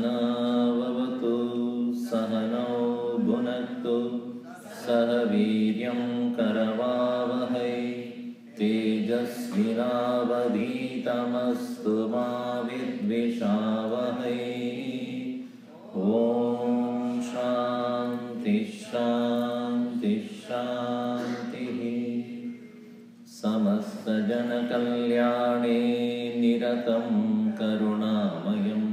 सहनाववतु सहनौ भुनक्तु सह वीर्यं करवावहै तेजस्विनावधीतमस्तु मा विद्विषावहै। ॐ शान्ति शान्ति शान्तिः। समस्तजनकल्याणे निरतं करुणामयं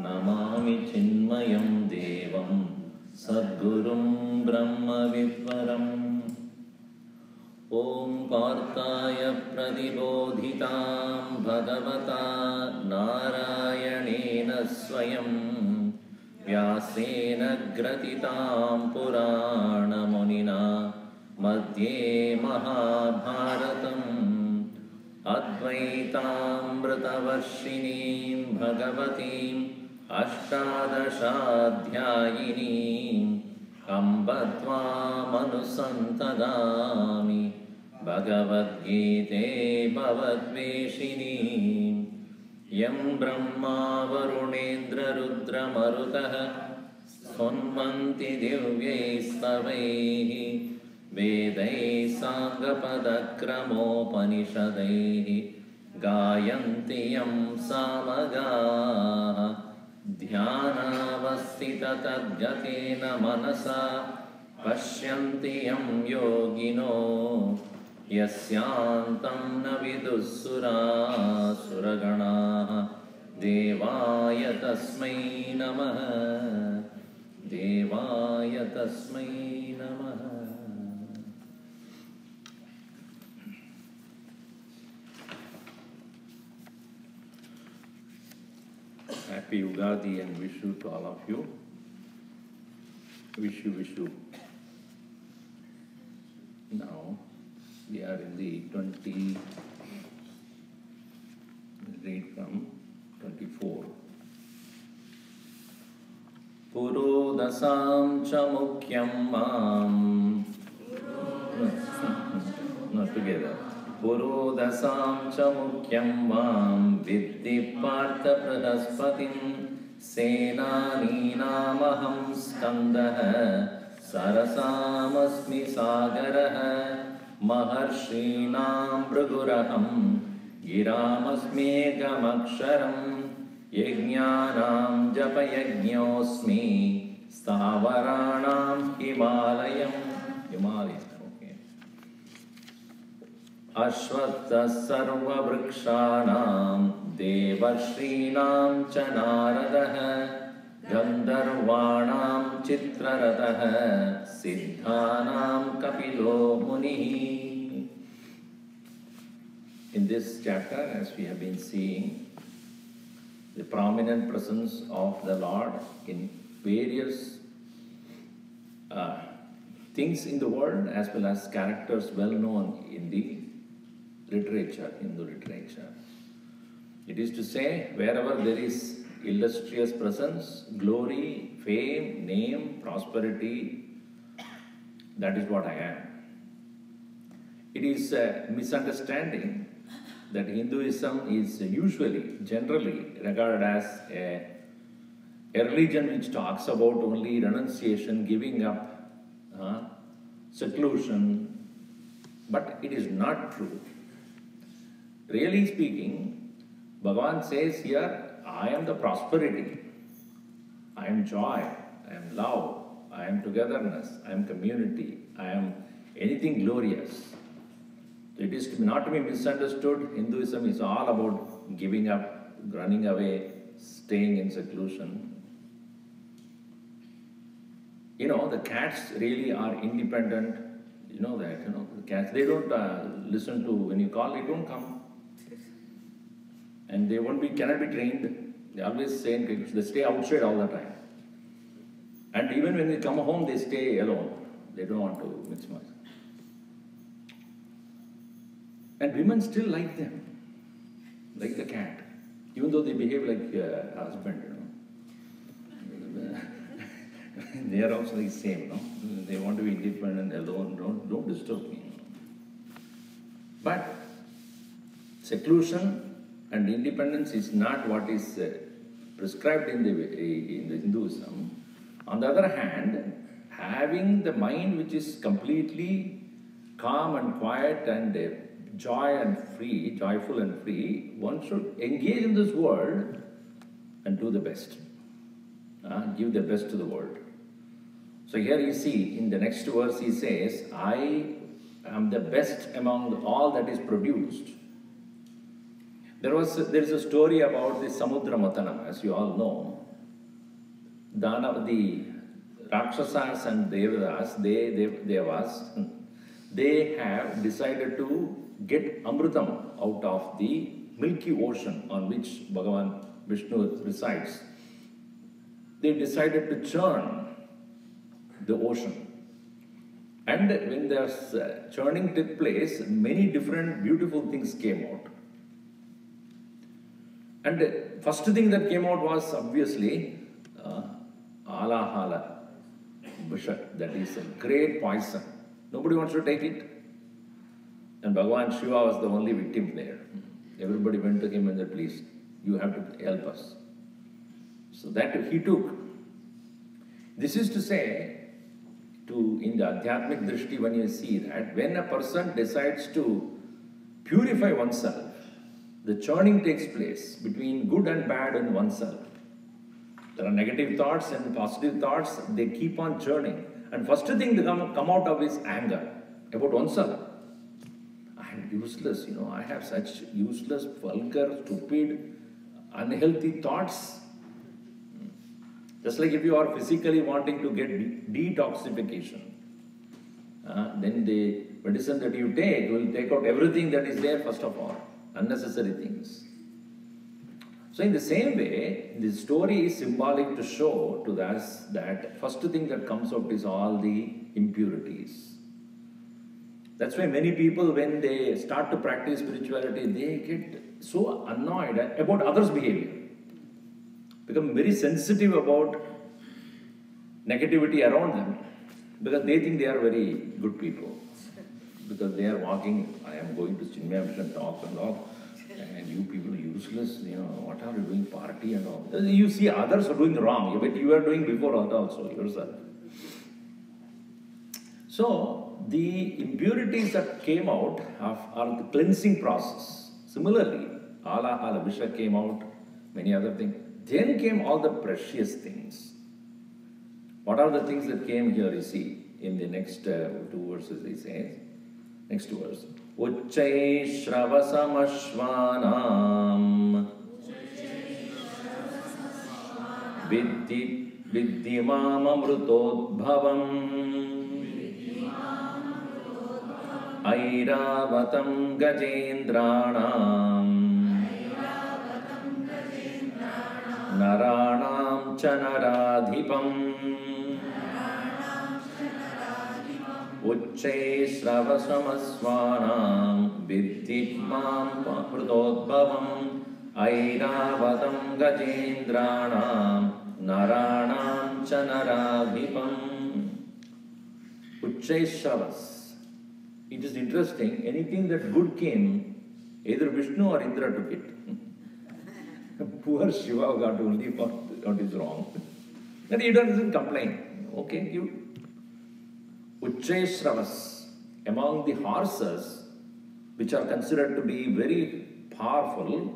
नमामि चिन्मयं देवं सद्गुरुं ब्रह्मविद्वरम्। ॐ पार्थाय प्रतिबोधितां भगवता नारायणेन स्वयं व्यासेन ग्रथितां पुराणमुनिना मध्ये महाभारतम् अद्वैतामृतवर्षिणीं भगवतीम् अष्टादशाध्यायिनीम् अम्ब त्वामनुसन्तदामि भगवद्गीते भवद्वेषिणीम्। यं ब्रह्मा वरुणेन्द्ररुद्रमरुतः स्तुवन्ति दिव्यैस्तवैः वेदैः साङ्गपदक्रमोपनिषदैः गायन्ति यं सामगाः। ध्यानावस्थिततद्गतेन मनसा पश्यन्ति यं योगिनो यस्यान्तं न विदुःसुरासुरगणाः। देवाय तस्मै नमः देवाय तस्मै नमः। Happy Ugadi and Vishu to all of you. Vishu. Now we are in the 20, read from 24. Purodasam cha mukhyam mam. Not together. Purodasam cha mukhyam mam viddhi partha prahaspatim senaninamaham skandaha sarasamasmi sagaraha maharshinam bhruguraham giramasmekamaksharam yajnanam japayajñosmi stavaranam himalayam. Ashvattha sarva vrikshanam devarshrinam cha naradaha gandharvanam chitrarataha siddhanam kapilo munihi. In this chapter, as we have been seeing, the prominent presence of the Lord in various things in the world, as well as characters well known in the literature, Hindu literature. It is to say, wherever there is illustrious presence, glory, fame, name, prosperity, that is what I am. It is a misunderstanding that Hinduism is usually, generally regarded as a religion which talks about only renunciation, giving up, seclusion, but it is not true. Really speaking, Bhagavan says here, I am the prosperity, I am joy, I am love, I am togetherness, I am community, I am anything glorious. So it is not to be misunderstood. Hinduism is all about giving up, running away, staying in seclusion. You know, the cats really are independent. You know that, the cats, they don't listen to, when you call, they don't come. And they cannot be trained. They always say, they stay outside all the time. And even when they come home, they stay alone. They don't want to mix much. And women still like them, like the cat, even though they behave like a husband, They are also the same, They want to be independent, alone, don't disturb me. But seclusion and independence is not what is prescribed in the Hinduism. On the other hand, having the mind which is completely calm and quiet and joyful and free, one should engage in this world and do the best. Give the best to the world. So here you see, in the next verse he says, I am the best among all that is produced. There is a story about the Samudra Mathanam, as you all know. The Rakshasas and Devas, they have decided to get Amritam out of the milky ocean on which Bhagavan Vishnu resides. They decided to churn the ocean. And when there's churning took place, many different beautiful things came out. And the first thing that came out was obviously Alahala Visha. That is a great poison. Nobody wants to take it. And Bhagavan Shiva was the only victim there. Everybody went to him and said, please, you have to help us. So that he took. This is to say, in the Adhyatmic Drishti, when you see that, when a person decides to purify oneself, the churning takes place between good and bad in oneself. There are negative thoughts and positive thoughts, they keep on churning. And first thing that come out of is anger about oneself. I am useless, I have such useless, vulgar, stupid, unhealthy thoughts. Just like if you are physically wanting to get detoxification, then the medicine that you take will take out everything that is there first of all, unnecessary things. So in the same way, the story is symbolic to show to us that first thing that comes out is all the impurities. That's why many people, when they start to practice spirituality, they get so annoyed about others' behavior. Become very sensitive about negativity around them because they think they are very good people. Because they are walking, I am going to Chinmaya Mission talk and all, and you people are useless, what are you doing, party and all. You see others are doing wrong, but you are doing before also yourself. So, the impurities that came out are the cleansing process. Similarly, Alahala Visha came out, many other things. Then came all the precious things. What are the things that came here, you see, in the next two verses, he says. Next verse. Uchchai Shravasamashvanam Viddhi Mam Amrutodbhavam Airavatam Gajendranam Naranam Chanaradhipam Uchchai Sravasamasvanam Viddhi Mam Amrutodbhavam Airavatam Gajendranam Naranam Chanaradhipam Uchchai Sravas. It is interesting, anything that good came, either Vishnu or Indra took it. Poor Shiva got only what is wrong. Then he doesn't complain. Okay, you. Uchchai Sravas, among the horses, which are considered to be very powerful,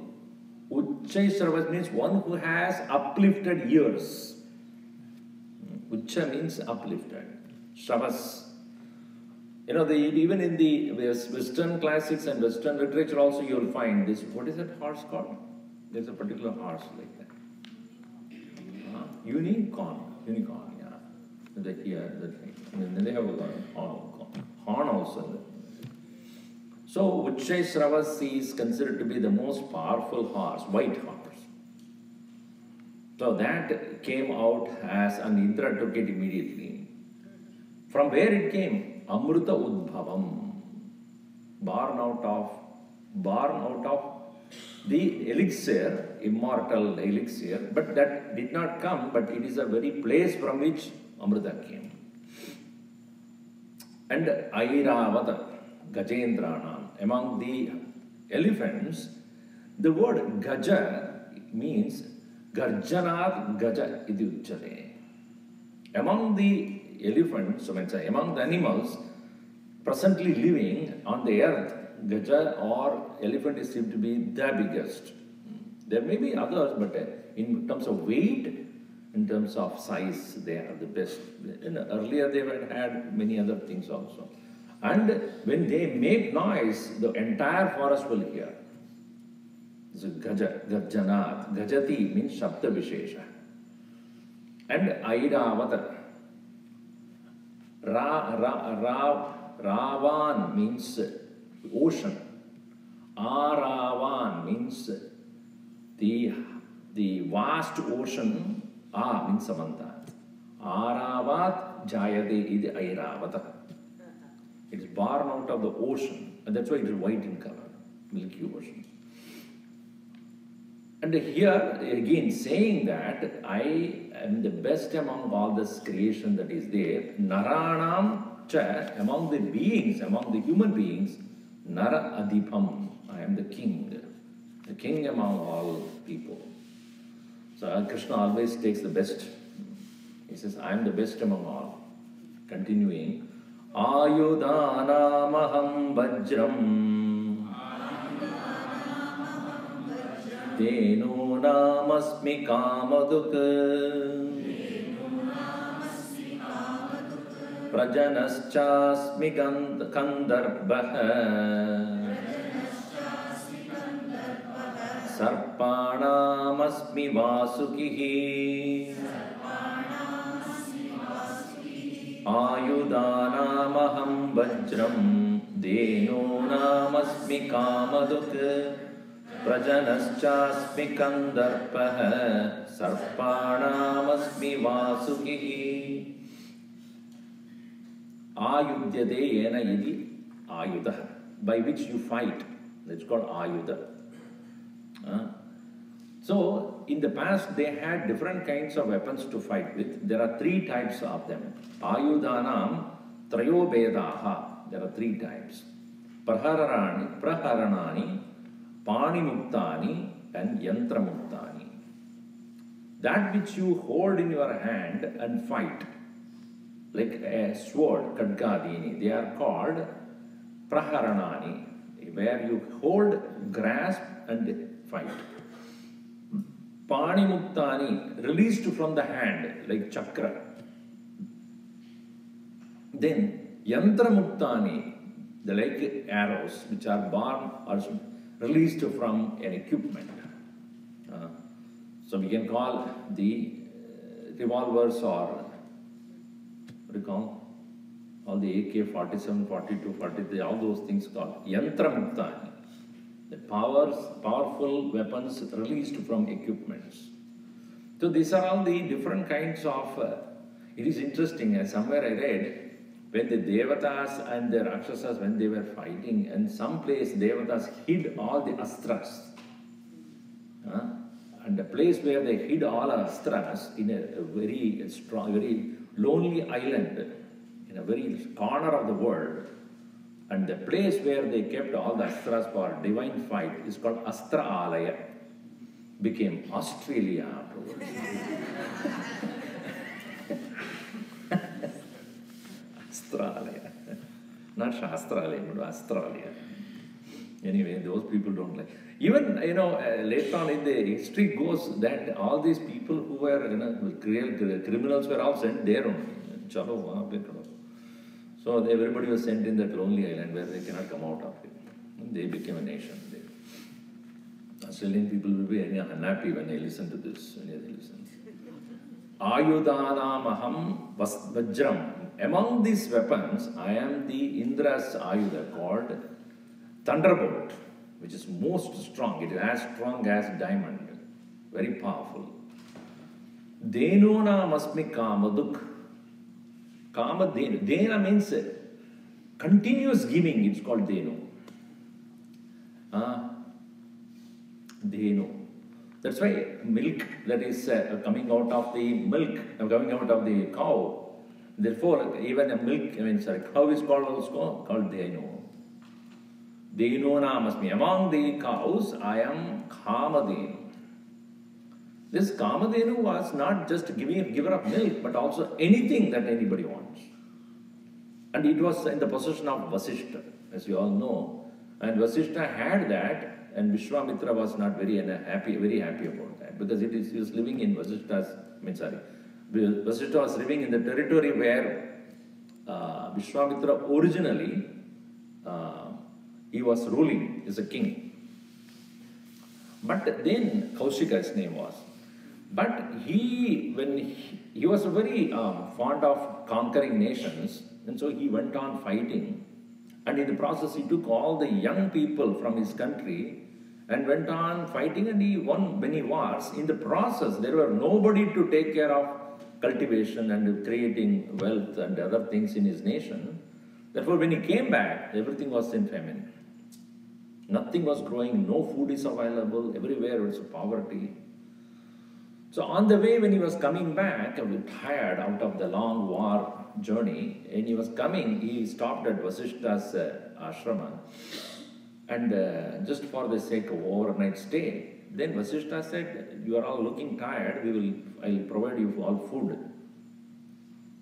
Uchchai Sravas means one who has uplifted ears. Uchcha means uplifted. Sravas. Even in the Western classics and Western literature also you will find this. What is that horse called? There's a particular horse like that. Unicorn, yeah. They have a horn also. So Uchchai Sravas is considered to be the most powerful horse, white horse. So that came out as, and Indra took it immediately. From where it came? Amruta Udbhavam. Born out of the elixir, immortal elixir, but that did not come, but it is a very place from which Amrita came. And Airavata, Gajendranam, among the elephants, the word Gaja means Garjanat gaja iti uchyate. Among the elephants, among the animals presently living on the earth, gaja or elephant is said to be the biggest. There may be others, but in terms of weight, in terms of size, they are the best. Earlier they had many other things also. And when they make noise, the entire forest will hear. So gaja, garjanat. Gajati means shabda vishesha. And airavata. Ravan means ocean. Aravan means the vast ocean. Means Samanta. Aravat jayate iti airavata. It is born out of the ocean, and that's why it is white in color, Milky Ocean. And here again saying that I am the best among all this creation that is there, Naranam cha, among the beings, among the human beings, Nara Adipam, I am the king among all people. So Krishna always takes the best. He says, I am the best among all. Continuing, Ayudanamaham vajram Deno namasmi kamaduk Prajanaschasmi kandarbha Sarpanamasmi vasukihi Ayudanamaham vajram Deno namasmi kamaduk Prajanaschasmi kandarbha Sarpanamasmi vasukihi Ayudyate yena iti ayudah, by which you fight. That's called ayudah. So, in the past, they had different kinds of weapons to fight with. There are three types of them. Ayudanam trayo vedaha. There are three types. Praharanani, panimuktani, and yantramuktani. That which you hold in your hand and fight, like a sword, kadgadini, they are called praharanani, where you hold, grasp, and fight. Panimuktani, released from the hand, like chakra. Then yantramuktani, the like arrows, which are born or released from an equipment. So we can call the revolvers or all the AK-47, 42, 43, all those things called yantramuktani. The powerful weapons released from equipments. So these are all the different kinds of, it is interesting, somewhere I read, when the Devatas and the Rakshasas, when they were fighting, in some place Devatas hid all the astras. And the place where they hid all astras in a very strong, very lonely island, in a very corner of the world, and the place where they kept all the astras for divine fight is called Astra Alaya, became Australia afterwards. Astralaya. Not Shastralaya, but Astralaya. Anyway, those people don't like. Even, later on in the history goes that all these people who were, real criminals were all sent there only. So everybody was sent in that lonely island where they cannot come out of it. And they became a nation there. Australian people will be unhappy when they listen to this. Ayudanamaham vajram. Among these weapons, I am the Indra's ayuda called thunderbolt, which is most strong. It is as strong as diamond. Very powerful. Denona masmi kamaduk. Kamadenu. Dena means continuous giving. It's called denu. Denu. That's why milk that is coming out of the cow. Therefore, even a cow is called denu. Denu namasmi. Among the cows, I am Kamadenu. This Kamadhenu was not just giver of milk, but also anything that anybody wants. And it was in the possession of Vasishtha, as you all know. And Vasishtha had that, and Vishwamitra was not very happy about that, because he was living in Vasishtha was living in the territory where Vishwamitra originally he was ruling as a king. But then Kaushika's name was. But he was very fond of conquering nations, and so he went on fighting. And in the process, he took all the young people from his country and went on fighting, and he won many wars. In the process, there were nobody to take care of cultivation and creating wealth and other things in his nation. Therefore, when he came back, everything was in famine. Nothing was growing, no food is available, everywhere was poverty. So on the way, when he was coming back, tired out of the long war journey, and he was coming, he stopped at Vasishtha's ashrama, and just for the sake of overnight stay. Then Vasishtha said, "You are all looking tired, I will provide you all food."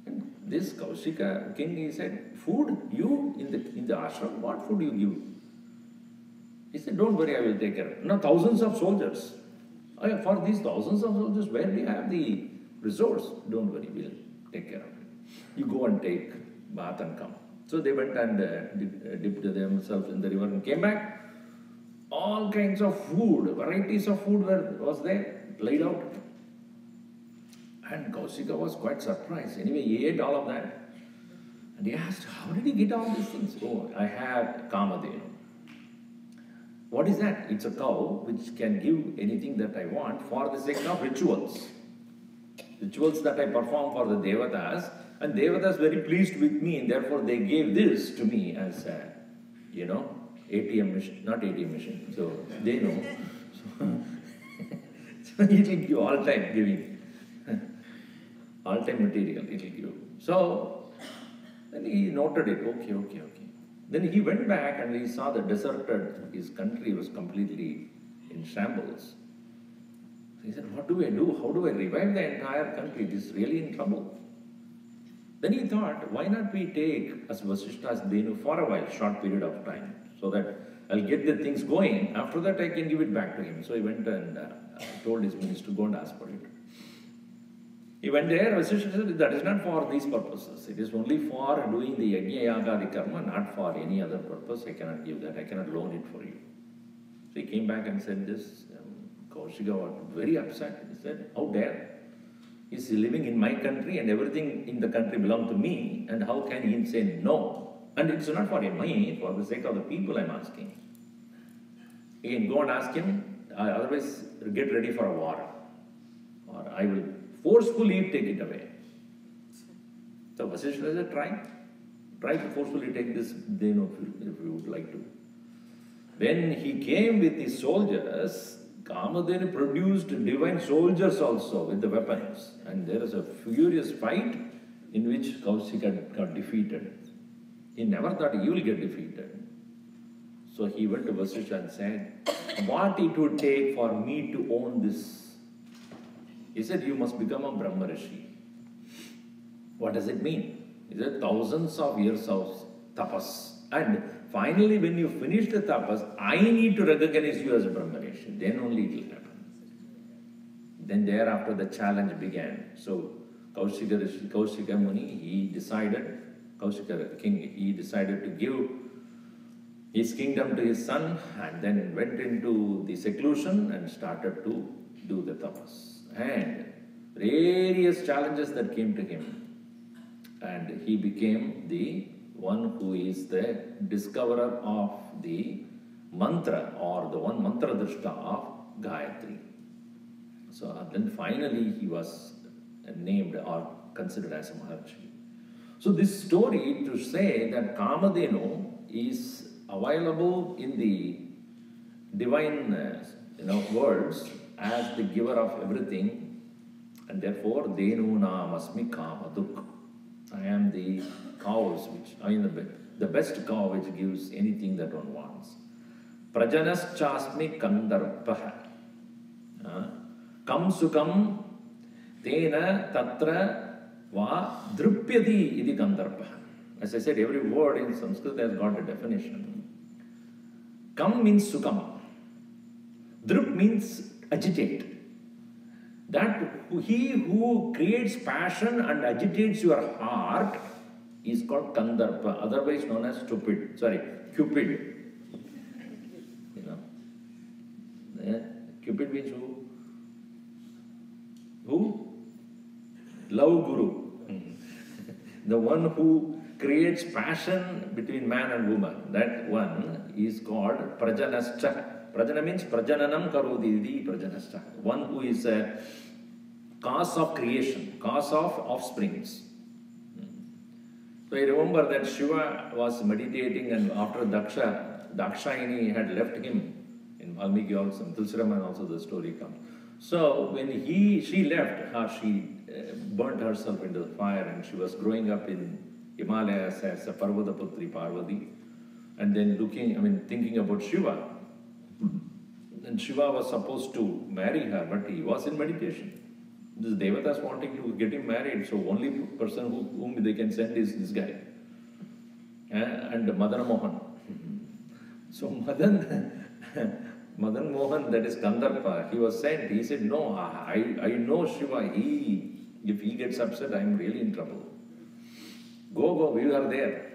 And this Kaushika king, he said, "Food? You in the ashram? What food you give?" He said, "Don't worry, I will take care of it." Now thousands of soldiers. For these thousands of soldiers, where do you have the resource? Don't worry, we'll take care of it. You go and take bath and come. So they went and dipped themselves in the river and came back. All kinds of food, varieties of food was there, laid out. And Kaushika was quite surprised. Anyway, he ate all of that. And he asked, "How did he get all these things?" "Oh, I have Kamadhenu." "What is that?" "It's a cow which can give anything that I want for the sake of rituals. Rituals that I perform for the Devatas. And Devatas very pleased with me, and therefore they gave this to me as a, ATM machine, not ATM machine. So they know. So it will give all time giving. All time material it will give. So then he noted it. Okay. Then he went back and he saw the deserted, his country was completely in shambles. So he said, "What do I do? How do I revive the entire country? It is really in trouble." Then he thought, why not we take as Vasishtha's Denu for a while, short period of time, so that I'll get the things going. After that, I can give it back to him. So he went and told his minister to go and ask for it. He went there, Vasishtha said, "That is not for these purposes. It is only for doing the yajna yaga, the karma, not for any other purpose. I cannot give that. I cannot loan it for you." So he came back and said this. Kaushika was very upset. He said, "How dare? He's living in my country and everything in the country belongs to me, and how can he say no? And it's not for me, for the sake of the people I'm asking." You can go and ask him, otherwise get ready for a war, or I will forcefully take it away. So Vasishtha said, try to forcefully take this, if you would like to. When he came with his soldiers, Kamadhenu produced divine soldiers also with the weapons. And there is a furious fight in which Kaushika got defeated. He never thought he will get defeated. So he went to Vasishtha and said, "What it would take for me to own this?" He said, "You must become a Brahma Rishi." What does it mean? He said, thousands of years of tapas. And finally, when you finish the tapas, I need to recognize you as a Brahma Rishi. Then only it will happen. Then thereafter the challenge began. So Kaushika Muni, Kaushika king, he decided to give his kingdom to his son, and then went into the seclusion and started to do the tapas. And various challenges that came to him. And he became the one who is the discoverer of the mantra, or the one mantra drishta of Gayatri. So then finally he was named or considered as a Maharshi. So this story to say that Kamadhenu is available in the divine words as the giver of everything, and therefore Denu Namasmi Kamaduk. I am the cows, the best cow which gives anything that one wants. Prajanas chasmi kandarpaha. Kam sukam tena tatra va drupyati iti Gandharva. As I said, every word in Sanskrit has got a definition. Kam means sukam. Drup means agitate. That he who creates passion and agitates your heart is called Gandharva, otherwise known as Cupid. You know, Cupid means who? Who? Love Guru. The one who creates passion between man and woman. That one is called Prajanascha. Prajana means Prajananam Karodi Prajanascha. One who is a cause of creation, cause of offsprings. So I remember that Shiva was meditating, and after Dakshayani had left him, in Valmiki also, in Tulsiraman also the story comes. So when she left, she burnt herself into the fire, and she was growing up in Himalayas as a Parvata Putri Parvati, and then thinking about Shiva. And Shiva was supposed to marry her, but he was in meditation. This Devatas wanting to get him married, so only person whom they can send is this guy. And Madan Mohan. So Madan Mohan, that is Gandharva, he was sent. He said, no, I know Shiva. If he gets upset, I am really in trouble. Go, we are there.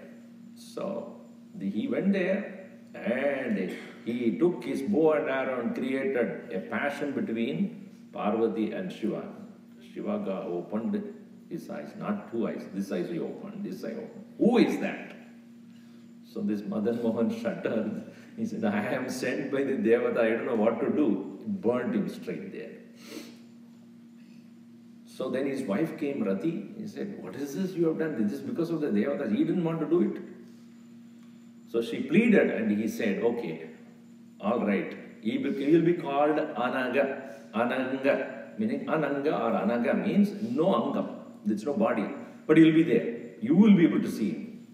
So he went there and he took his bow and arrow and created a passion between Parvati and Shiva. Shiva opened his eyes, not two eyes. This eye he opened, this eye opened. Who is that? So this Madan Mohan shuddered. He said, I am sent by the Devata, I don't know what to do. Burnt him straight there. So then his wife came, Rati. He said, what is this you have done? This is because of the Devata. He didn't want to do it. So she pleaded, and he said, okay, all right. He will be called Anaga. Ananga. Meaning Ananga or Anaga means no Angam. There's no body. But he will be there. You will be able to see him.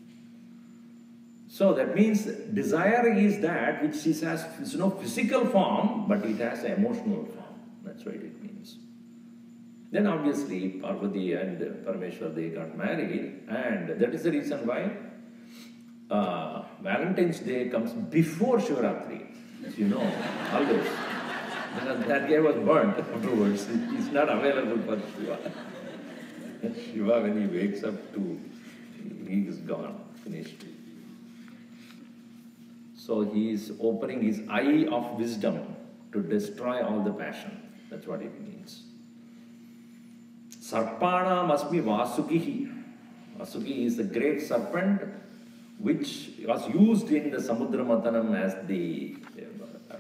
So that means desire is that which has no physical form, but it has an emotional form. That's what it means. Then obviously Parvati and Parameshwar, they got married, and that is the reason why Valentine's Day comes before Shivaratri. As you know, always. That guy was burnt afterwards. He's not available for Shiva. Shiva, when he wakes up, he is gone, finished. So he is opening his eye of wisdom to destroy all the passion. That's what it means. Sarpana must be Vasuki. Vasuki is the great serpent which was used in the Samudra Mathanam as the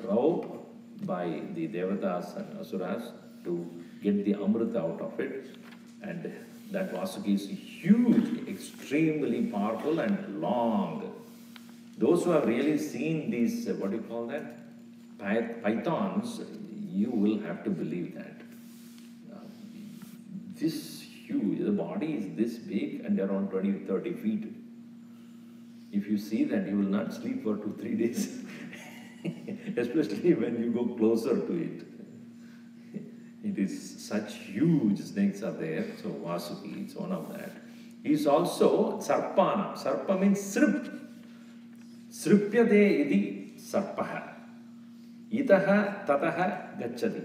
rope by the Devatas and Asuras to get the Amrita out of it. And that Vasuki is huge, extremely powerful and long. Those who have really seen these, what do you call that? Pythons, you will have to believe that. This huge, the body is this big and around 20-30 feet. If you see that, you will not sleep for 2-3 days. Especially when you go closer to it. It is such huge snakes are there. So Vasuki is one of that. He is also Sarpana. Sarpa means srip. Sripyate iti sarpaha. Itaha tataha gacchati.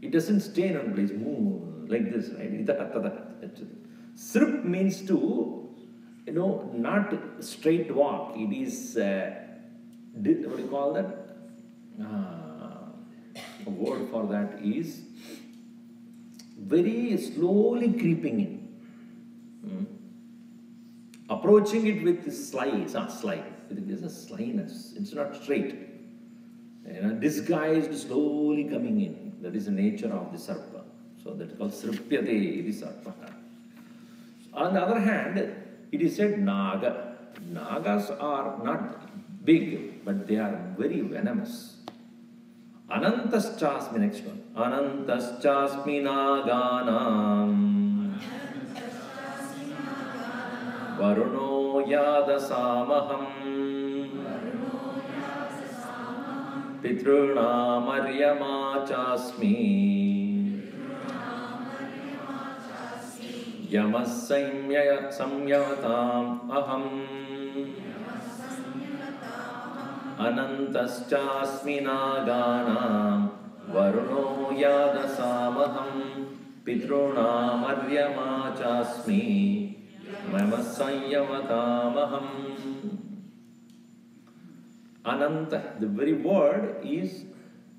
It doesn't stay in one place, move like this, right? Itaha tataha gacchati. Srip means to, not straight walk. It is, what do you call that? A word for that is very slowly creeping in. Approaching it with slide. There's a slyness. It's not straight. Disguised, slowly coming in. That is the nature of the sarpa. So that is called sripyate iti sarpa. On the other hand, it is said naga. Nagas are not big, but they are very venomous. Anantaschasmi, next one. Anantaschasmi naganam Varuno yadasamaham Pitrunam aryama chasmi Samyavatam aham Anantaschasmi naganam Varuno yadasamaham Pitrunam aryama chasmi Mamasanyavatamaham. Ananta, the very word is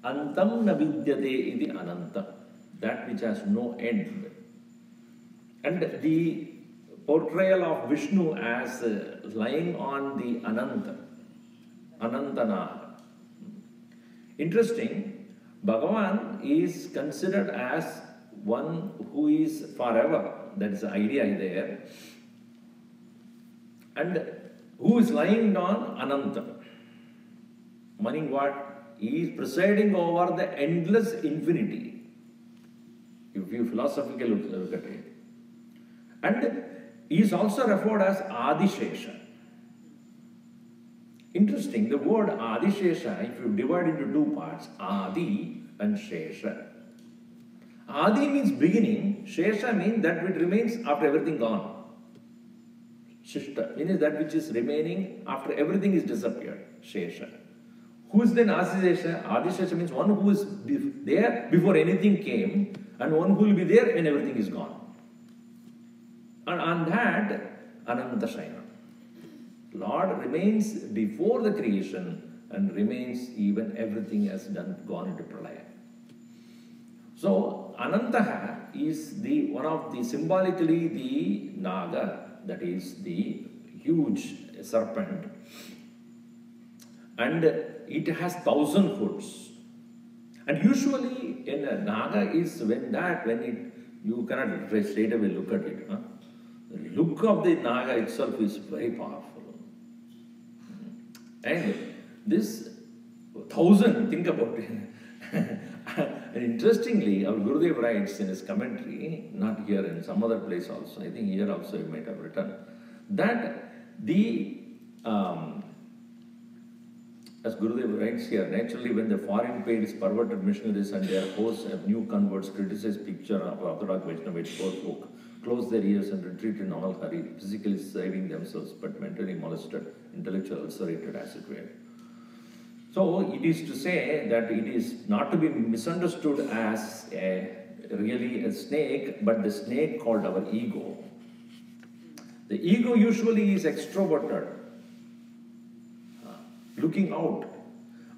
Antam navidyate iti Ananta, that which has no end. And the portrayal of Vishnu as lying on the Ananta, Anantanaga. Interesting, Bhagavan is considered as one who is forever, that is the idea there, and who is lying on Ananta. Meaning what? He is presiding over the endless infinity. If you philosophically look at it. And he is also referred as Adishesha. Interesting, the word Adishesha, if you divide into two parts, Adi and Shesha. Adi means beginning, Shesha means that which remains after everything gone. Shishta means that which is remaining after everything is disappeared, Shesha. Who is then Adishesha? Adishesha means one who is there before anything came and one who will be there when everything is gone. And on that, Ananta Shaina. Lord remains before the creation and remains even everything has gone into pralaya. So, Anantaha is one of the, symbolically the Naga, that is the huge serpent. And it has 1,000 hoods. And usually in a Naga is you cannot straight away look at it. Huh? The look of the Naga itself is very powerful. And this 1,000, think about it. And interestingly, our Gurudev writes in his commentary, not here, in some other place also, I think here also he might have written, that as Gurudev writes here, naturally when the foreign paid perverted missionaries and their hosts of new converts criticize picture of Orthodox Vaishnava folk, close their ears and retreat in all hurry, physically saving themselves but mentally molested, intellectually ulcerated as it were. So it is to say that it is not to be misunderstood as really a snake, but the snake called our ego. The ego usually is extroverted, looking out.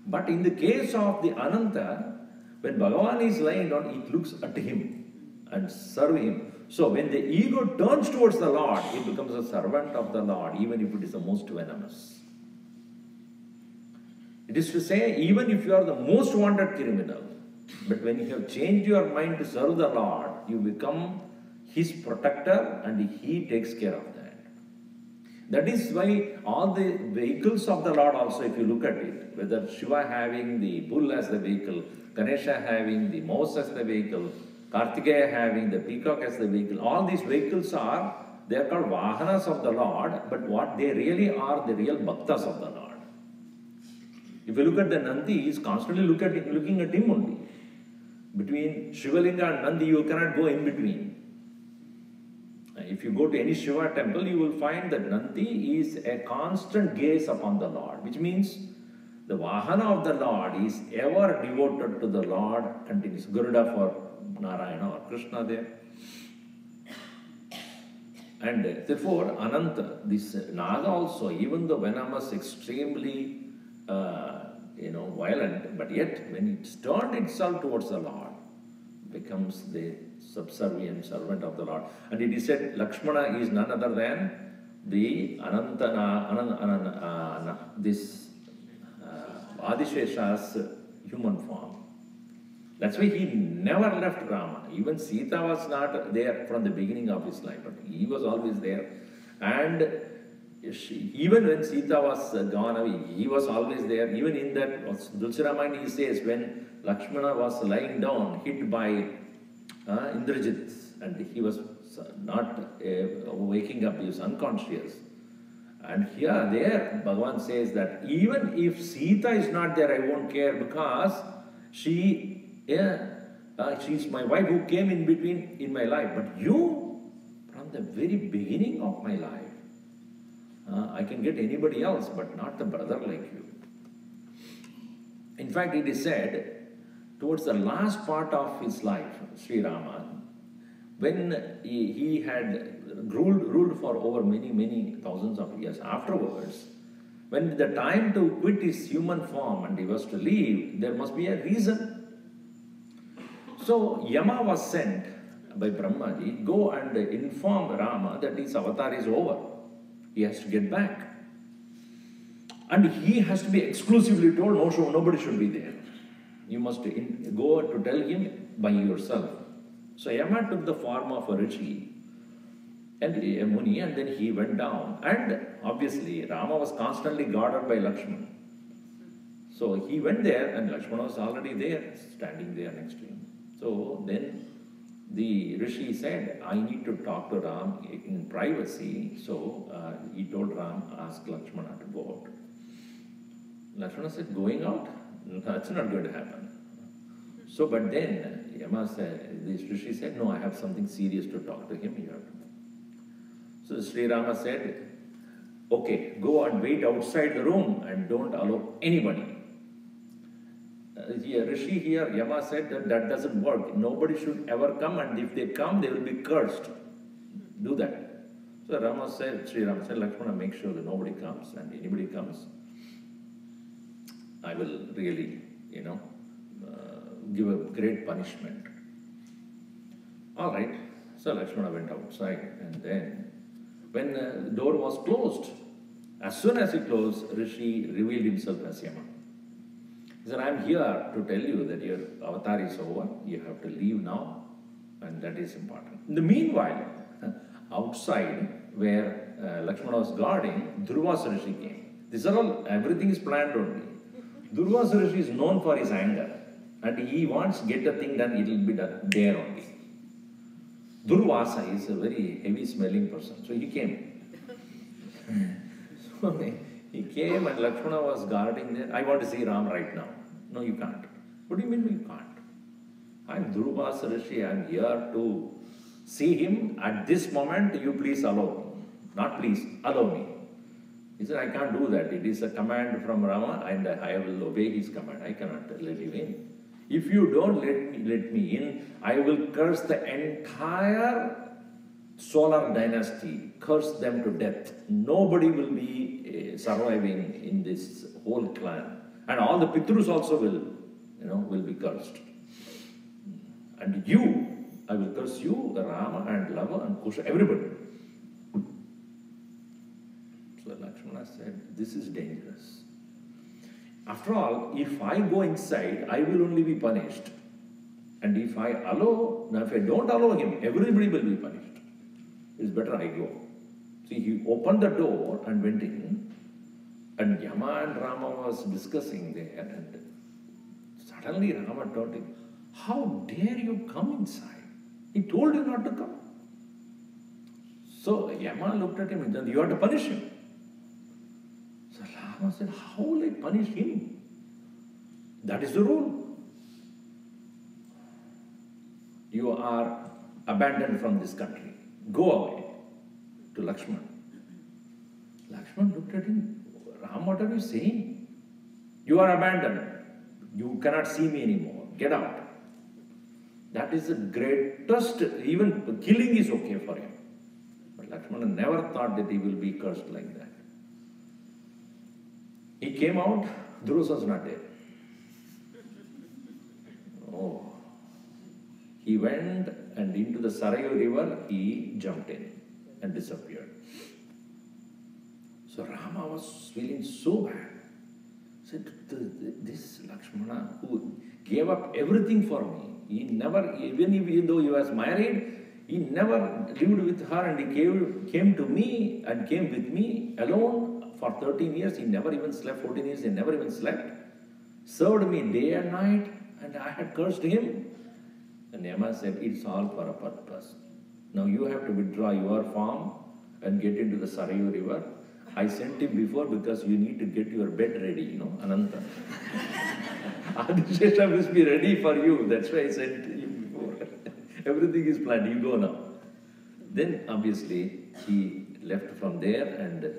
But in the case of the Ananta, when Bhagavan is lying down, it looks at him and serve him. So when the ego turns towards the Lord, it becomes a servant of the Lord, even if it is the most venomous. It is to say, even if you are the most wanted criminal, but when you have changed your mind to serve the Lord, you become His protector and He takes care of that. That is why all the vehicles of the Lord also, if you look at it, whether Shiva having the bull as the vehicle, Ganesha having the mouse as the vehicle, Kartikeya having the peacock as the vehicle, all these vehicles they are called Vahanas of the Lord, but what they really are, the real Bhaktas of the Lord. If you look at the Nandi, he is constantly looking at him only. Between Shivalinga and Nandi, you cannot go in between. If you go to any Shiva temple, you will find that Nandi is a constant gaze upon the Lord, which means the Vahana of the Lord is ever devoted to the Lord, continues. Garuda for Narayana or Krishna there. And therefore, Ananta, this Naga also, even though venomous, extremely violent, but yet when it turned itself towards the Lord, becomes the subservient servant of the Lord. And it is said Lakshmana is none other than the Adishesha's human form. That's why he never left Rama. Even Sita was not there from the beginning of his life, but he was always there. And even when Sita was gone away, he was always there. Even in that Dulciramayana, he says when Lakshmana was lying down, hit by Indrajit, and he was not waking up, he was unconscious. And there, Bhagavan says that even if Sita is not there, I won't care, because she's my wife who came in between in my life. But you, from very beginning of my life. I can get anybody else, but not the brother like you. In fact, it is said, towards the last part of his life, Sri Rama, when he had ruled for over many thousands of years afterwards, when the time to quit his human form and he was to leave, there must be a reason. So Yama was sent by Brahmaji, go and inform Rama that his avatar is over. He has to get back. And he has to be exclusively told, no, nobody should be there. You must go to tell him by yourself. So Yama took the form of a rishi and a Muni, and then he went down. And obviously, Rama was constantly guarded by Lakshmana. So he went there, and Lakshmana was already there, standing there next to him. So then the rishi said, I need to talk to Ram in privacy. So he told Ram, ask Lakshmana to go out. Lakshmana said, going out? That's not going to happen. So, but then Yama said, this rishi said, no, I have something serious to talk to him. You have to. So Sri Rama said, okay, go and wait outside the room and don't allow anybody. Rishi here, Yama said that doesn't work. Nobody should ever come, and if they come, they will be cursed. Do that. So Sri Rama said, Lakshmana, make sure that nobody comes, and anybody comes, I will really, give a great punishment. All right. So Lakshmana went outside, and then when the door was closed, as soon as it closed, Rishi revealed himself as Yama. He said, I am here to tell you that your avatar is over. You have to leave now, and that is important. In the meanwhile, outside where Lakshmana was guarding, Dhruva's Rishi came. These are all, everything is planned only. Dhruva's Rishi is known for his anger, and he wants to get a thing done, it will be done there only. Durvasa is a very heavy smelling person, so he came. So he came and Lakshmana was guarding there. I want to see Ram right now. No, you can't. What do you mean you can't? I'm Dhruva Rishi, I'm here to see him. At this moment, you please allow me. Not please, allow me. He said, I can't do that. It is a command from Rama and I will obey his command. I cannot let you in. If you don't let me in, I will curse the entire solar dynasty, curse them to death. Nobody will be surviving in this whole clan. And all the Pitrus also will be cursed. And you, I will curse you, Rama and Lava and Kusha, everybody. So Lakshmana said, this is dangerous. After all, if I go inside, I will only be punished. And if I don't allow him, everybody will be punished. It's better I go. See, he opened the door and went in. And Yama and Rama was discussing there. And suddenly Rama told him, how dare you come inside? He told you not to come. So Yama looked at him and said, you have to punish him. So Rama said, how will I punish him? That is the rule. You are abandoned from this country. Go away to Lakshmana. Lakshmana looked at him. Ram, what are you saying? You are abandoned. You cannot see me anymore. Get out. That is the greatest, even killing is okay for him. But Lakshmana never thought that he will be cursed like that. He came out, Dhruva was not there. Oh. He went and into the Sarayu river, he jumped in and disappeared. So Rama was feeling so bad. He said, this Lakshmana who gave up everything for me, he never, even though he was married, he never lived with her and he came to me and came with me alone for 13 years. He never even slept, 14 years, he never even slept. Served me day and night and I had cursed him. And Yama said, it's all for a purpose. Now you have to withdraw your form and get into the Sarayu river. I sent him before because you need to get your bed ready, Ananta. Adishesha must be ready for you. That's why I sent him before. Everything is planned. You go now. Then obviously he left from there and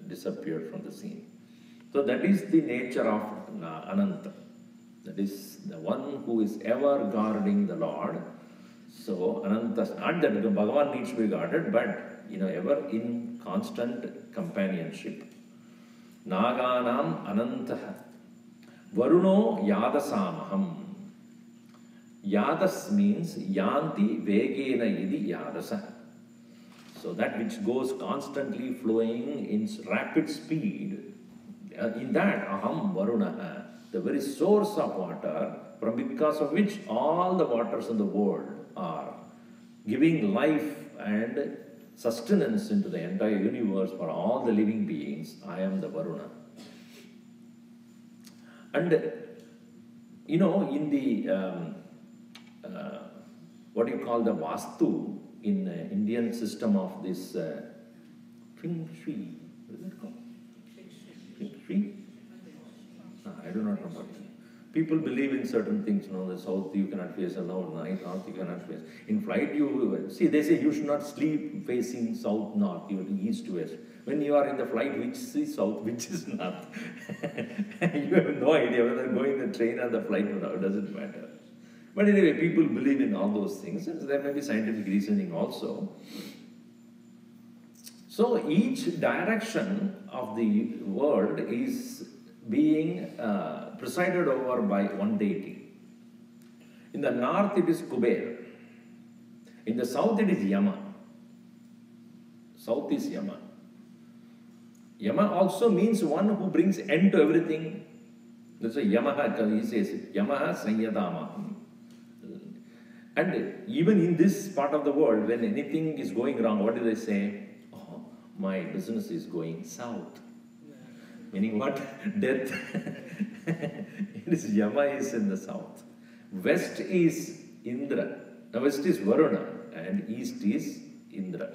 disappeared from the scene. So that is the nature of Ananta. That is the one who is ever guarding the Lord. So Ananta, not that Bhagavan needs to be guarded, but ever in constant companionship. Naganam Anantaha. Varuno Yadasamaham. Yadas means Yanti Vegena Idi Yadasa. So that which goes constantly flowing in rapid speed, in that Aham Varuna, the very source of water, because of which all the waters in the world are giving life and sustenance into the entire universe for all the living beings, I am the Varuna. And in the what do you call the Vastu in Indian system of this Feng Shui, what is it called? Feng Shui? I do not remember. People believe in certain things, the south you cannot face, the north you cannot face. In flight they say you should not sleep facing south, north, you do east, west. When you are in the flight, which is south, which is north? You have no idea whether going the train or the flight, it doesn't matter. But anyway, people believe in all those things, and there may be scientific reasoning also. So each direction of the world is being presided over by one deity. In the north it is Kuber. In the south it is Yama. South is Yama. Yama also means one who brings end to everything. That's why Yamaha, he says, Yamaha Sanyadama. And even in this part of the world, when anything is going wrong, what do they say? Oh, my business is going south. Meaning what? Death. It is Yama is in the south. West is Indra. Now west is Varuna and east is Indra.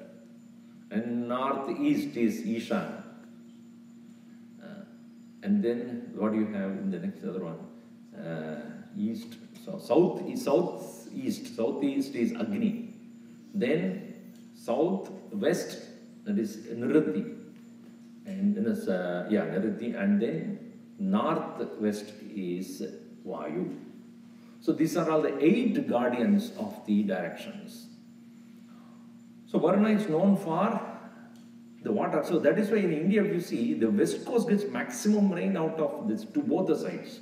And northeast is Ishan. And then what do you have in the next other one? East. So southeast is Agni. Then southwest, that is Nirati. And then Nirati. And then northwest is Vayu. So these are all the 8 guardians of the directions. So Varuna is known for the water. So that is why in India, if you see, the west coast gets maximum rain out of this to both the sides.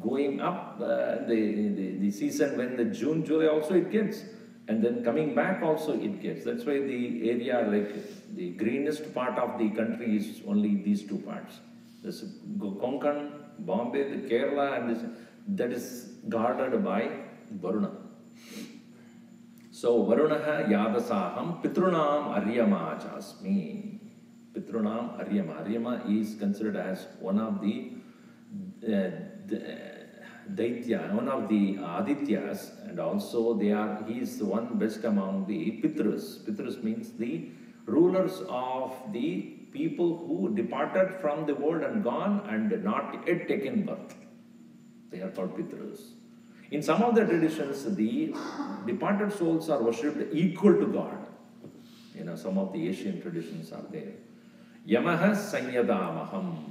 Going up the season when the June, July also it gets. And then coming back also it gets. That's why the area, like the greenest part of the country is only these 2 parts. This Konkan, Bombay, the Kerala, and this, that is guarded by Varuna. So Varunaha Yadasaham Pitrunam Aryama Jasmi. Pitrunam Aryama. Aryama is considered as one of the Daitya, one of the Adityas, and also he is the one best among the Pitrus. Pitrus means the rulers of the people who departed from the world and gone and not yet taken birth. They are called Pitrus. In some of the traditions, the departed souls are worshipped equal to God. Some of the Asian traditions are there. Yamaha Sanyadamaham.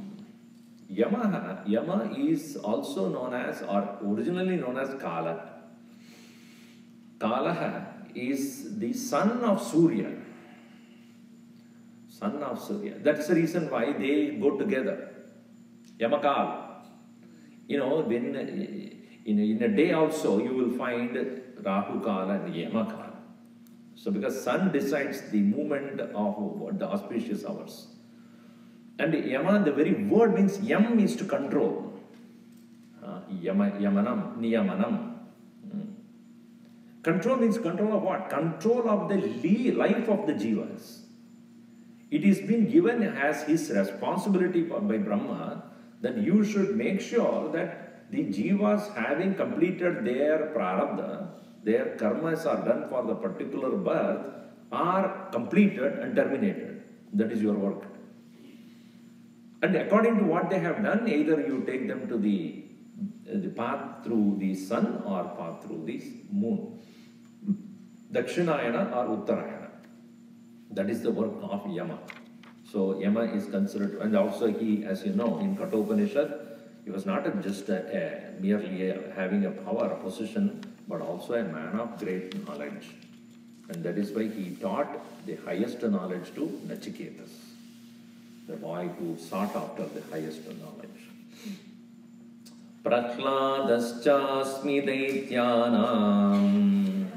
Yama is also known as, or originally known as Kala. Kalaha is the son of Surya. Son of Surya. That's the reason why they go together. Yamakal. When in a day also you will find Rahu Kala and Yamakala. So because sun decides the movement of the auspicious hours. And Yama, the very word means Yam means to control. Yamanam, Niyamanam. Control means control of what? Control of the life of the jivas. It is been given as his responsibility by Brahma that you should make sure that the jivas, having completed their prarabdha, their karmas are done for the particular birth, are completed and terminated. That is your work. And according to what they have done, either you take them to the path through the sun or path through the moon. Dakshinayana or Uttarayana. That is the work of Yama. So Yama is considered, and also he, as you know, in Kathopanishad, he was not just merely having a power, a position, but also a man of great knowledge. And that is why he taught the highest knowledge to Nachiketas, the boy who sought after the highest knowledge. Prahladaschasmi daityanam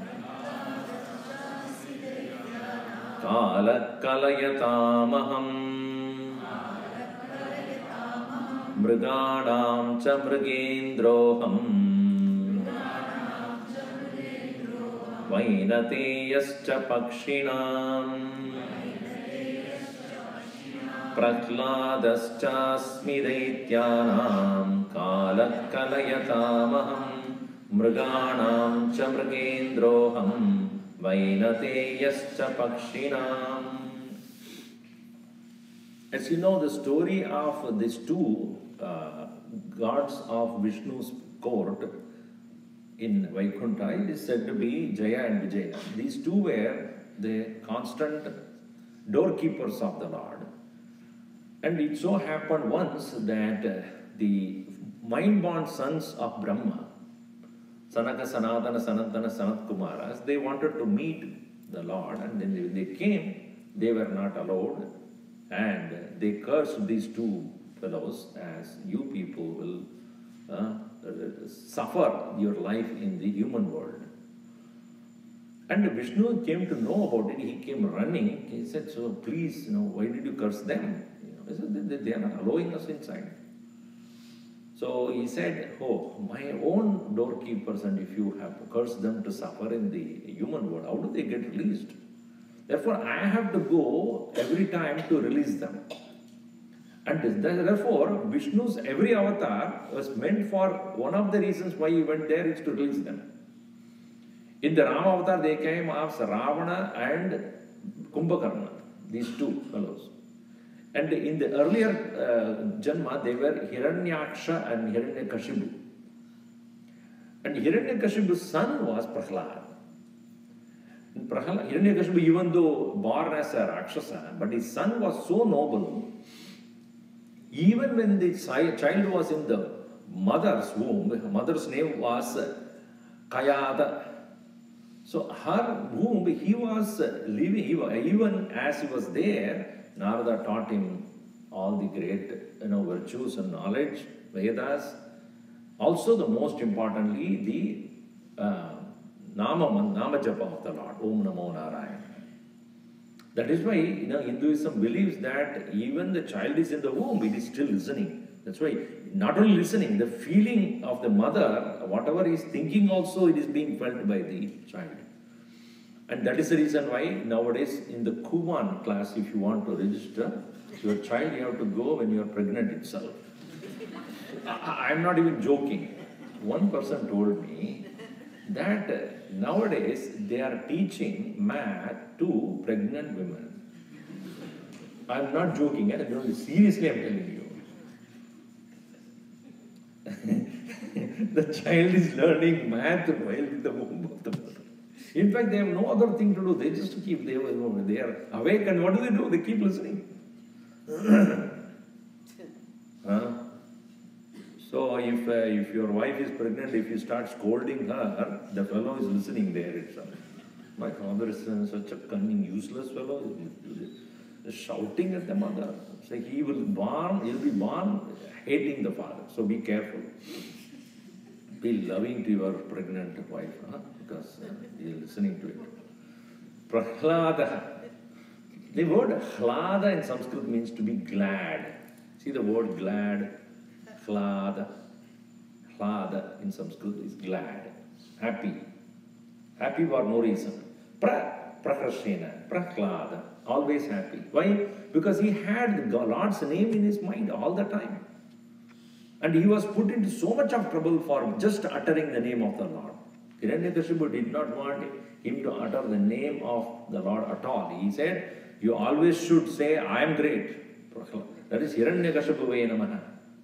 kalakalayatamaham mrigadam cha mrigendroham vainateyascha pakshinam prahladaschasmi daityanam kalakalayatamaham mriganam cha mrigendroham vainateyascha pakshinam. As you know, the story of these two gods of Vishnu's court in Vaikuntha, it is said to be Jaya and Vijaya. These two were the constant doorkeepers of the Lord. And it so happened once that the mind-born sons of Brahma, Sanaka, Sanatana, Sanatana, Sanat Kumaras, they wanted to meet the Lord, and then they came, they were not allowed, and they cursed these two fellows as you people will suffer your life in the human world. And Vishnu came to know about it. He came running. He said, so please, why did you curse them? He said, they are not allowing us inside. So he said, oh, my own doorkeepers, and if you have cursed them to suffer in the human world, how do they get released? Therefore, I have to go every time to release them. And therefore, Vishnu's every avatar was meant for one of the reasons why he went there is to release them. In the Rama avatar, they came as Ravana and Kumbhakarna, these two fellows. And in the earlier Janma, they were Hiranyaksha and Hiranyakashipu. And Hiranyakashipu's son was Prahlad. Hiranyakashipu, even though born as a Rakshasa, but his son was so noble. Even when the child was in the mother's womb, her mother's name was Kayada. So her womb, he was living, even as he was there, Narada taught him all the great virtues and knowledge, Vedas. Also, the most importantly, the Nama Japa of the Lord, Om Namo Narayana. That is why Hinduism believes that even the child is in the womb, it is still listening. That's why not only listening, the feeling of the mother, whatever he is thinking also, it is being felt by the child. And that is the reason why nowadays in the Kuman class, if you want to register your child, you have to go when you are pregnant itself. I am not even joking. One person told me that nowadays they are teaching math to pregnant women. I am not joking, seriously I am telling you. The child is learning math while in the womb of the mother. In fact, they have no other thing to do. They just keep, they are awake, and what do? They keep listening. So if your wife is pregnant, if you start scolding her, the fellow is listening there itself. My father is such a cunning, useless fellow, shouting at the mother. So he'll be born hating the father. So be careful. Be loving to your pregnant wife, because you're listening to it. Prahlada. The word hlada in Sanskrit means to be glad. See the word glad, hlada. Hlada in Sanskrit is glad, happy. Happy for no reason. Prakarshena, prahlada, always happy. Why? Because he had the Lord's name in his mind all the time. And he was put into so much of trouble for just uttering the name of the Lord. Hiranyakashipu did not want him to utter the name of the Lord at all. He said, you always should say, I am great. That is Hiranyakashipuve namaha,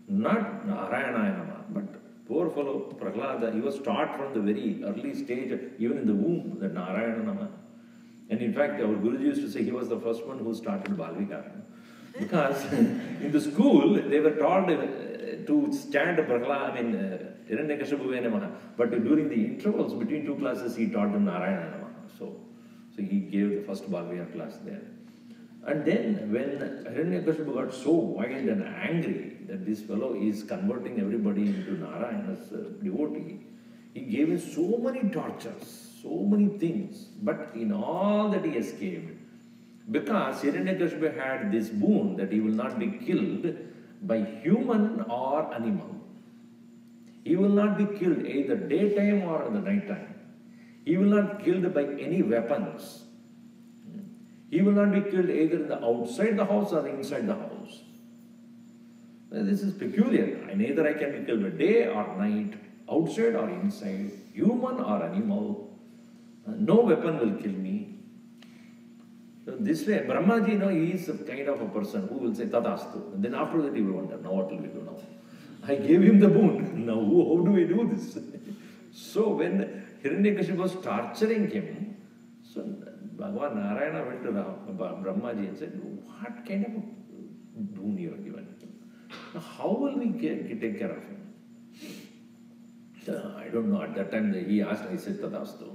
not Narayana namaha. But poor fellow Prahlada, he was taught from the very early stage, even in the womb, that Narayana namaha. And in fact, our Guruji used to say he was the first one who started Balvika. Because in the school, they were told to stand Hiranyakashipu Namaha. But during the intervals between two classes, he taught them Narayana Namaha. So he gave the first Balvika class there. And then when Hiranyakashipu got so wild and angry that this fellow is converting everybody into Narayana's devotee, he gave him so many tortures, so many things. But in all that he escaped, because Hiranyakashipu had this boon that he will not be killed by human or animal. He will not be killed either daytime or the nighttime. He will not be killed by any weapons. He will not be killed either in the outside the house or inside the house. This is peculiar. Neither I can be killed by day or night, outside or inside, human or animal. No weapon will kill me. So this way, Brahmaji, he is a kind of a person who will say Tadastu. And then after that he will wonder, now what will we do now? I gave him the boon. Now how do we do this? So when Hiranyakashipu was torturing him, so Bhagavan Narayana went to Brahmaji and said, what kind of a boon you have given him? Now how will we take care of him? I don't know. At that time he asked, I said Tadastu.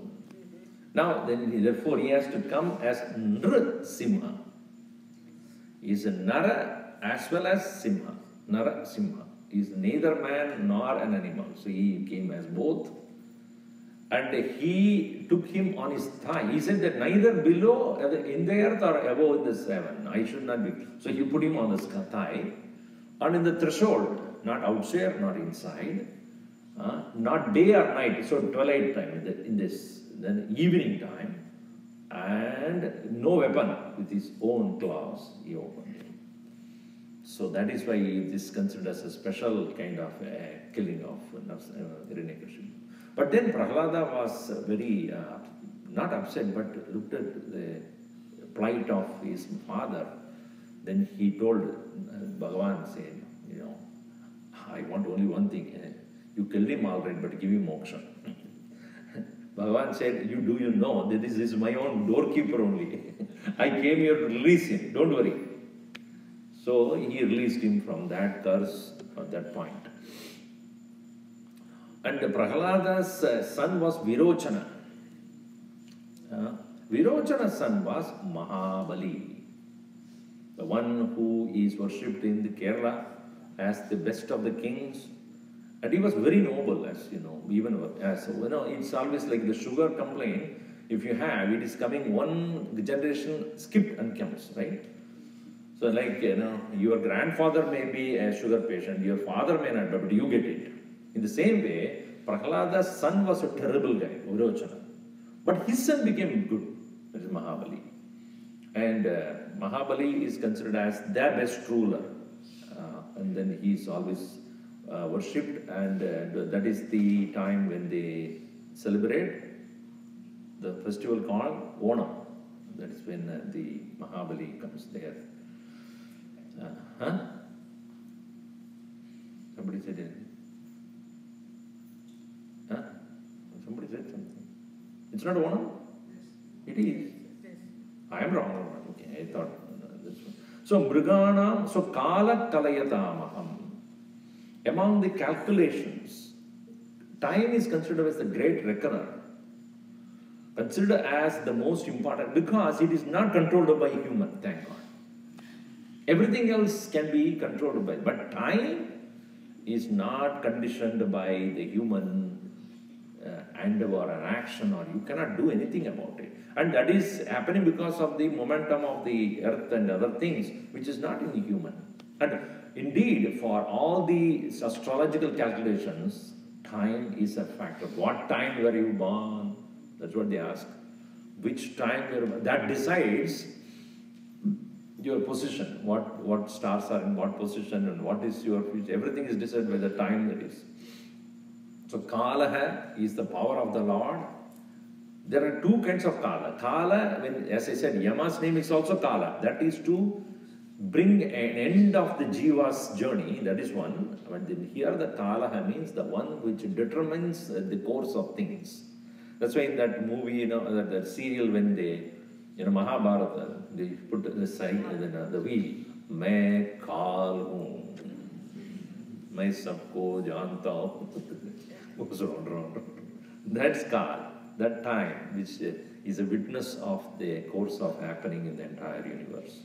Now, therefore, he has to come as Nrsimha. He is a Nara as well as Simha. Nara Simha. He is neither man nor an animal. So he came as both. And he took him on his thigh. He said that neither below in the earth or above in the heaven. I should not be. So he put him on the thigh. And in the threshold, not outside, not inside, not day or night. So twilight time in this. Then evening time, and no weapon, with his own claws he opened him. So that is why this is considered as a special kind of killing of Hiranyakashipu. But then Prahlada was very, not upset, but looked at the plight of his father. Then he told Bhagavan, saying, I want only one thing. You killed him all right, but give him moksha. Bhagavan said, you know that this is my own doorkeeper only. I came here to release him, don't worry. So he released him from that curse at that point. And Prahlada's son was Virochana. Virochana's son was Mahabali, the one who is worshipped in the Kerala as the best of the kings. And he was very noble, as even as it's always like the sugar complaint. If you have, it is coming one generation skipped and comes, right? So like, your grandfather may be a sugar patient, your father may not, but you get it. In the same way, Prahlada's son was a terrible guy, Virochana. But his son became good, that is Mahabali. And Mahabali is considered as the best ruler. And then he is always worshipped, and that is the time when they celebrate the festival called Onam. That is when the Mahabali comes there. Somebody said it. Somebody said something. It's not Onam? Yes. It is. Yes. I am wrong. Okay, I thought this one. So Mriganam, so Kala Kalayatamaham. Among the calculations, time is considered as the great reckoner, considered as the most important because it is not controlled by human, thank God. Everything else can be controlled by, but time is not conditioned by the human endeavor or action, or you cannot do anything about it. And that is happening because of the momentum of the earth and other things, which is not in the human. And indeed, for all the astrological calculations, time is a factor. What time were you born? That's what they ask. Which time you were born? That decides your position. What stars are in what position and what is your future. Everything is decided by the time that is. So Kala is the power of the Lord. There are two kinds of Kala. Kala, as I said, Yama's name is also Kala. That is to bring an end of the Jiva's journey, that is one. But then here the Kala means the one which determines the course of things. That's why in that movie, that serial, when they In Mahabharata, they put the side, the wheel. मैं काल हूँ, मैं सबको जानता हूँ. Goes round. That's Kal, that time, which is a witness of the course of happening in the entire universe.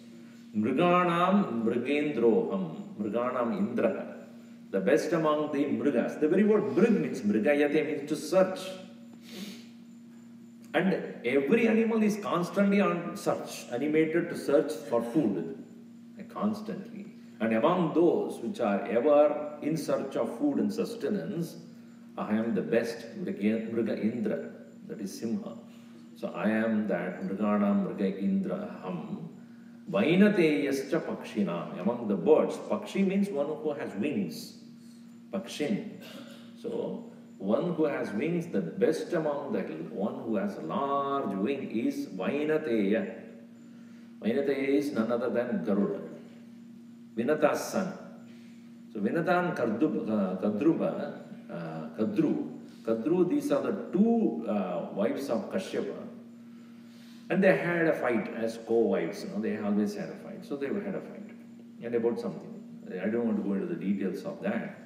Mriganam Mrigendroham, Mriganam Indra, the best among the Mrigas. The very word Mrig means Mrigayate means to search. And every animal is constantly on search, animated to search for food, constantly. And among those which are ever in search of food and sustenance, I am the best Mriga Indra, that is Simha. So I am that Mriganam Mriga Indra Ham. Vainateyascha Pakshinam. Among the birds, Pakshi means one who has wings. Pakshin. So one who has wings, the best among the one who has a large wing is Vainateya. Vainateya is none other than Garuda, Vinata's son. So Vinata and Kadru, these are the two wives of Kashyapa. And they had a fight as co-wives, they always had a fight. So they had a fight. And about something. I don't want to go into the details of that.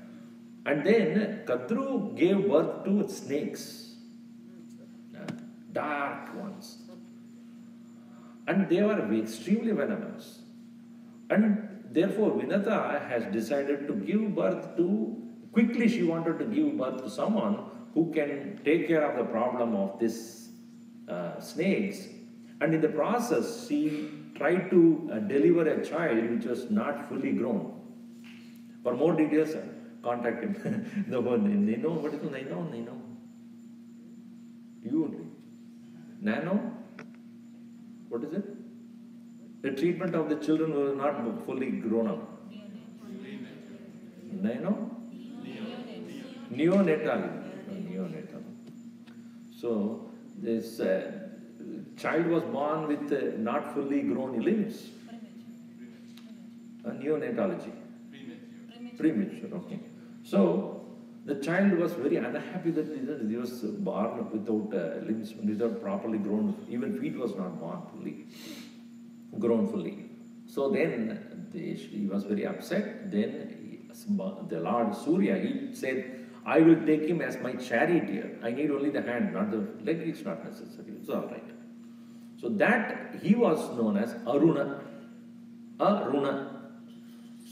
And then Kadru gave birth to snakes, dark ones. And they were extremely venomous. And therefore Vinata has decided to give birth to, quickly she wanted to give birth to someone who can take care of the problem of these snakes. And in the process, she tried to deliver a child which was not fully grown. For more details, contact him. The one, they know, what is it? They know. You only. Nano? What is it? The treatment of the children who are not fully grown up. Nano? Neonatal. So, this child was born with not fully grown limbs. Neonatology. Premature, okay. So, the child was very unhappy that he was born without limbs, without properly grown, even feet was not born fully, grown fully. So then he was very upset. Then the Lord Surya, he said, I will take him as my charioteer. I need only the hand, not the leg, it's not necessary, it's all right. So that he was known as Aruna.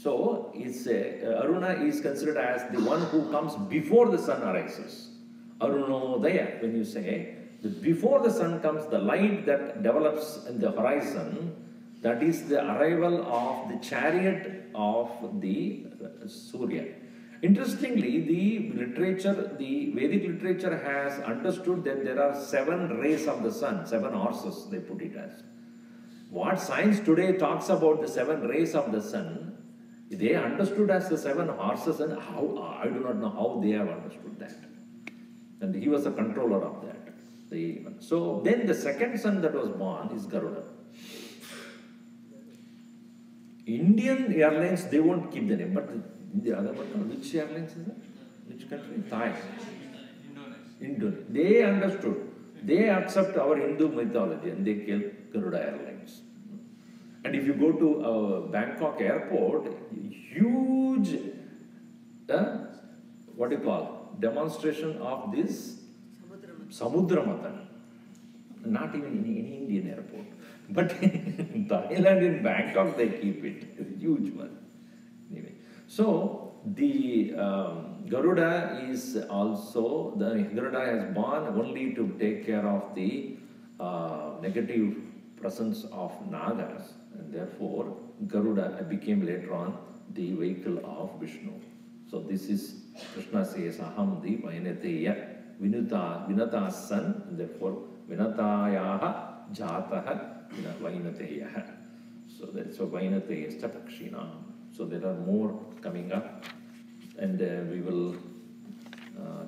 So Aruna is considered as the one who comes before the sun arises. Arunodaya, when you say, before the sun comes, the light that develops in the horizon, that is the arrival of the chariot of the Surya. Interestingly, the Vedic literature has understood that there are 7 rays of the sun, 7 horses, they put it as. What science today talks about the 7 rays of the sun, they understood as the 7 horses, and how, I do not know how they have understood that. And he was a controller of that. So then the second son that was born is Garuda. Indian airlines, they won't keep the name, but the other one, which airlines is that? Which country? Thai. Indonesia. They understood. They accept our Hindu mythology and they kill Garuda Airlines. And if you go to Bangkok airport, huge, what do you call, demonstration of this Samudra Matan. Not even in any Indian airport. But in Thailand, in Bangkok, they keep it. It's a huge one. Anyway, so the Garuda is also, the Garuda has born only to take care of the negative presence of Nagas. And therefore, Garuda became later on the vehicle of Vishnu. So this is, Krishna says, Aham the Vainateya, Vinata's son, and therefore Vinatayaha Jataha Vainateya. So that's why Vainateya is Chapakshina. So there are more coming up, and we will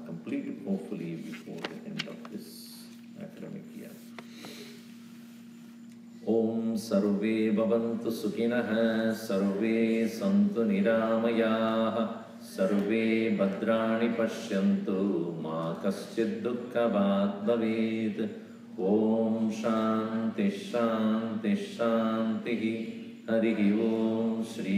complete it hopefully before the end of this academic year. Om Sarve Bhavantu Sukhinah Sarve Santu Niramayah Sarve Bhadrani Pashyantu Ma Kaschid Dukkha Bhavet Om Shanti Shanti Shanti Shanti. Harihi Om. Shri